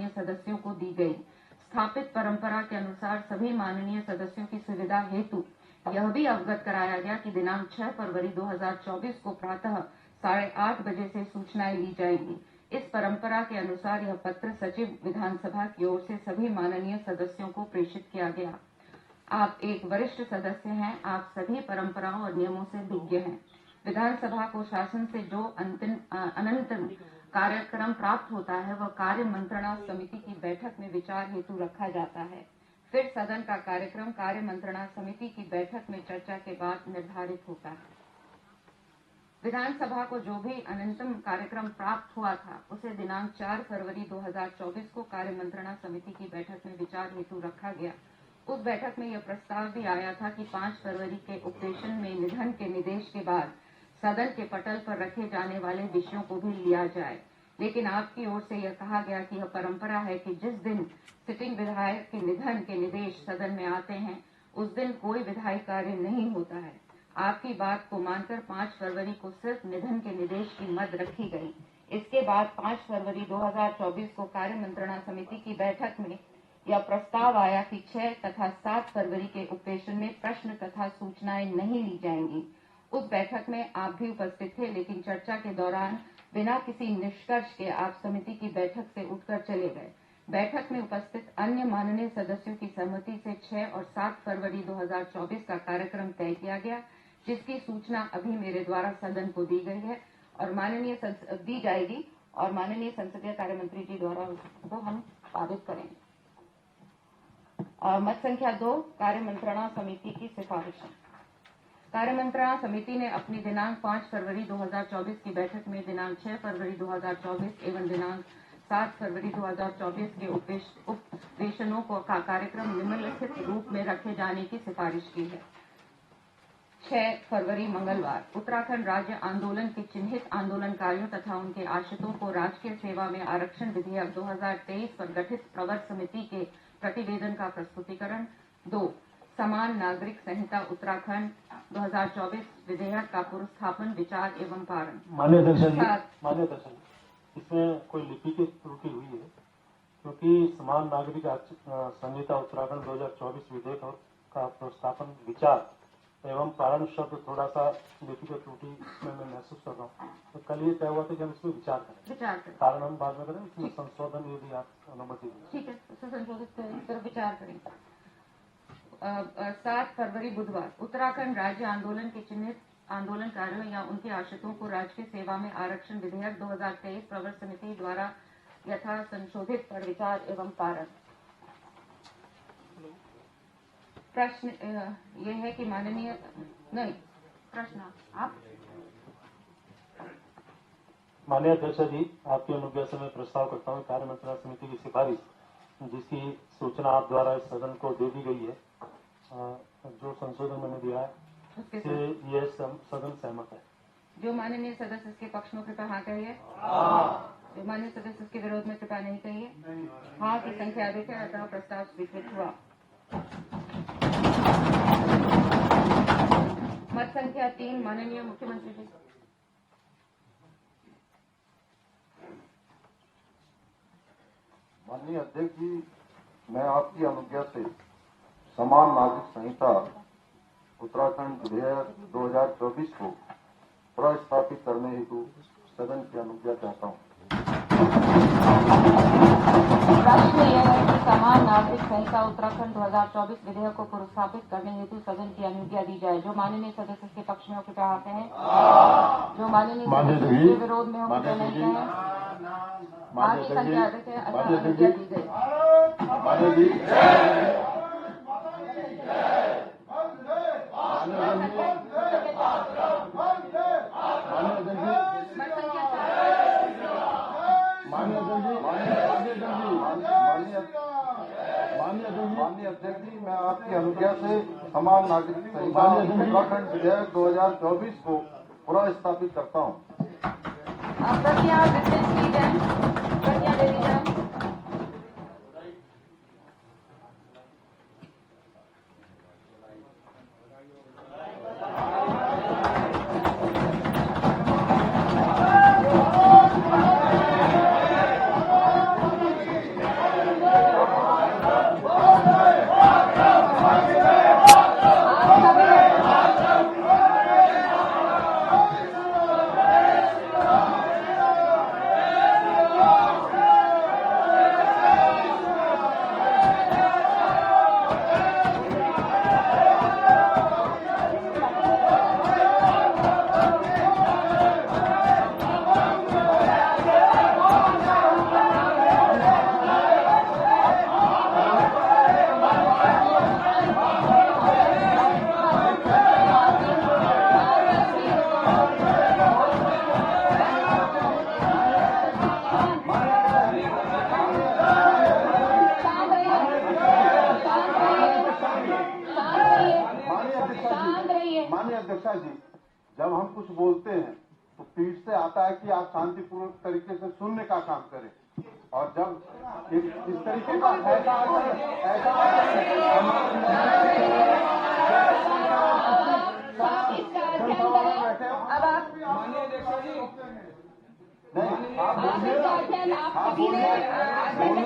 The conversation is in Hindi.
माननीय सदस्यों को दी गई। स्थापित परंपरा के अनुसार सभी माननीय सदस्यों की सुविधा हेतु यह भी अवगत कराया गया कि दिनांक 6 फरवरी 2024 को प्रातः 8:30 बजे से सूचनाएं ली जाएंगी। इस परंपरा के अनुसार यह पत्र सचिव विधानसभा की ओर से सभी माननीय सदस्यों को प्रेषित किया गया। आप एक वरिष्ठ सदस्य हैं, आप सभी परंपराओं और नियमों से विज्ञ हैं। विधानसभा को शासन से जो अनंतम कार्यक्रम प्राप्त होता है वह कार्य मंत्रणा समिति की बैठक में विचार हेतु रखा जाता है। फिर सदन का कार्यक्रम कार्य मंत्रणा समिति की बैठक में चर्चा के बाद निर्धारित होता है। विधानसभा को जो भी अनंतम कार्यक्रम प्राप्त हुआ था उसे दिनांक 4 फरवरी 2024 को कार्य मंत्रणा समिति की बैठक में विचार हेतु रखा गया। उस बैठक में यह प्रस्ताव भी आया था कि 5 फरवरी के उपवेशन में निधन के निर्देश के बाद सदन के पटल पर रखे जाने वाले विषयों को भी लिया जाए, लेकिन आपकी ओर से यह कहा गया कि यह परंपरा है कि जिस दिन सिटिंग विधायक के निधन के निर्देश सदन में आते हैं उस दिन कोई विधायी कार्य नहीं होता है। आपकी बात को मानकर 5 फरवरी को सिर्फ निधन के निर्देश की मद रखी गई। इसके बाद 5 फरवरी 2024 को कार्य मंत्रणा समिति की बैठक में यह प्रस्ताव आया कि 6 तथा 7 फरवरी के उपवेशन में प्रश्न तथा सूचनाएं नहीं ली जाएंगी। उस बैठक में आप भी उपस्थित थे, लेकिन चर्चा के दौरान बिना किसी निष्कर्ष के आप समिति की बैठक से उठकर चले गए। बैठक में उपस्थित अन्य माननीय सदस्यों की सहमति से 6 और 7 फरवरी 2024 का कार्यक्रम तय किया गया, जिसकी सूचना अभी मेरे द्वारा सदन को दी गई है और दी जाएगी और माननीय संसदीय कार्य मंत्री जी द्वारा उसको हम पारित करेंगे। मत संख्या 2, कार्य मंत्रणा समिति की सिफारिशें। कार्य मंत्रणा समिति ने अपनी दिनांक 5 फरवरी 2024 की बैठक में दिनांक 6 फरवरी 2024 एवं दिनांक 7 फरवरी 2024 के उपवेशनों का कार्यक्रम निम्नलिखित रूप में रखे जाने की सिफारिश की है। 6 फरवरी मंगलवार उत्तराखंड राज्य आंदोलन के चिन्हित आंदोलनकारियों तथा उनके आश्रितों को राजकीय सेवा में आरक्षण विधेयक 2023 पर गठित प्रवर समिति के प्रतिवेदन का प्रस्तुतिकरण। 2, समान नागरिक संहिता उत्तराखंड 2024 विधेयक का पुरस्थापन, विचार एवं पारण। माननीय अध्यक्ष जी, इसमें कोई लिपि की त्रुटि हुई है, क्योंकि समान नागरिक संहिता उत्तराखंड 2024 विधेयक का पुरस्थापन, विचार एवं पारण शब्द थोड़ा सा लिपि की त्रुटि इसमें मैं महसूस कर रहा हूँ। तो कल ये तय हुआ था कि हम इसमें विचार करें, कारण हम बाद में करें, इसमें संशोधन यदि आप अनुमति दें। ठीक है, उसे संशोधित करें, विचार करें। 7 फरवरी बुधवार उत्तराखंड राज्य आंदोलन के चिन्हित आंदोलनकारियों या उनके आश्रितों को राजकीय सेवा में आरक्षण विधेयक 2023 प्रवर समिति द्वारा यथा संशोधित पर विचार एवं पारण। प्रश्न ये है कि माननीय प्रश्न आप माननीय अध्यक्ष जी, आपकी अनुज्ञा से मैं प्रस्ताव करता हूँ कार्य मंत्रणा समिति की सिफारिश, जिसकी सूचना आप द्वारा इस सदन को दे दी गई है, जो संशोधन मैंने दिया है उससे यह सदन सहमत है। जो माननीय सदस्य इसके पक्ष में कृपया हाँ कहिए। जो माननीय सदस्य इसके विरोध में कृपया नहीं कहिए। हाँ की संख्या अधिक है, अतः प्रस्ताव स्वीकृत हुआ। मत संख्या 3, माननीय मुख्यमंत्री जी। माननीय अध्यक्ष जी, मैं आपकी अनुज्ञा से समान नागरिक संहिता उत्तराखंड विधेयक 2024 को प्रस्तापित करने हेतु सदन की अनुज्ञा चाहता हूँ। प्रश्न यह है कि समान नागरिक संहिता उत्तराखंड 2024 विधेयक को पुरस्थापित करने हेतु सदन की अनुज्ञा दी जाए। जो माननीय सदस्य के पक्ष में हो कृपया हाँ कहें। जो माननीय सदस्य के विरोध में हो कृपया नहीं कहें। हाँ की संख्या अधिक है, अतः अनुज्ञा दी गई। माननीय अध्यक्ष जी, मैं आपकी अनुज्ञा से समान नागरिक संहिता उत्तराखंड विधेयक 2024 को पुनर्स्थापित करता हूँ। प्रतिज्ञा विस्तृत की जाए, प्रतिज्ञा दे दी जाए। माननीय अध्यक्षा जी, जब हम कुछ बोलते हैं तो पीठ से आता है कि आप शांतिपूर्वक तरीके से सुनने का काम करें, और जब इस तरीके का माननीय अध्यक्षा जी, नहीं, आप बोलिए, आप बोलिए,